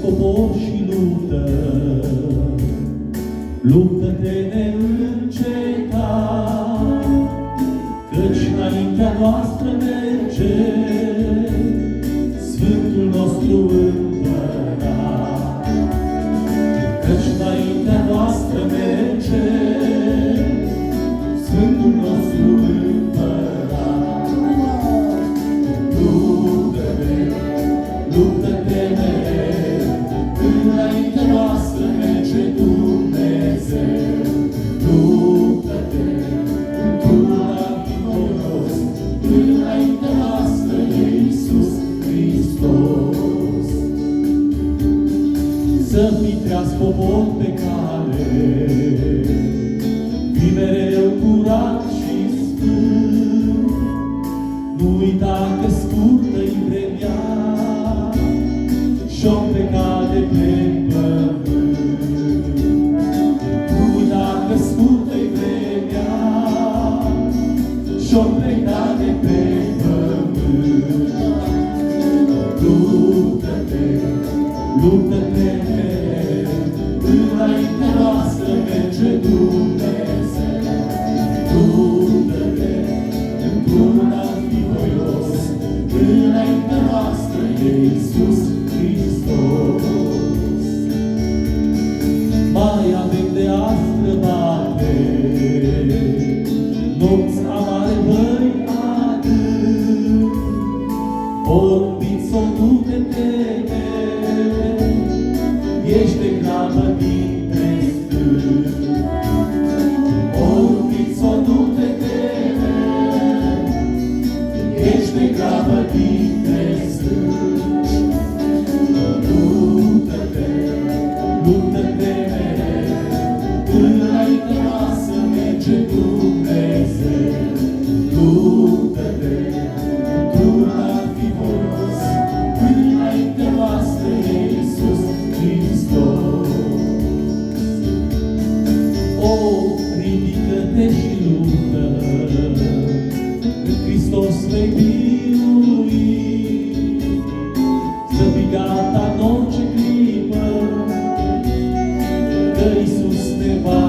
popor și luptă, luptă-te neînceta, căci înaintea noastră merge Sfântul nostru Împărat. Căci înaintea noastră merge Sfântul nostru Împărat. Luptă-te, luptă-te mereu, înaintea noastră merge Dumnezeu. Luptă-te, într-una victorios, înaintea noastră e Iisus Hristos. Să fii treaz popor pe cale, fii mereu curat și sfânt. Nu uita că scurtă-i vremea și-o pleca de pe pământ. Nu uita că scurtă-i vremea și-o pleca de pe pământ. Luptă-te, luptă-te mereu, înaintea noastră merge Dumnezeu. Luptă-te, într-una fi voios, înaintea noastră e Iisus Hristos. Mai avem de a străbate nopți amare, băi adânc, orbiți sau nu te teme, ești de grabă dintre stâlpi. Orbiți sau nu te teme, ești de grabă dintre stâlpi. Luptă-te, luptă-te mereu, înaintea noastră merge Dumnezeu. Luptă-te, într-una fi voios, înaintea noastră e Iisus Hristos. O, ridică-te și luptă, în Hristos vei birui. Să fii gata în orice clipă, că Iisus te va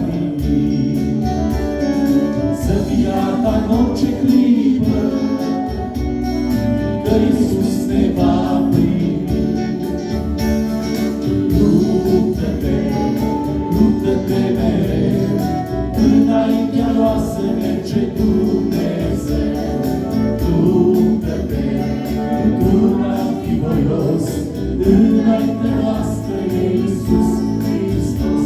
primi. Să fii gata în orice clipă, că Iisus te va primi. Luptă-te, luptă-te mereu, înaintea noastră merge Dumnezeu. Luptă-te, într-una fi voios, înaintea noastră e Iisus Hristos.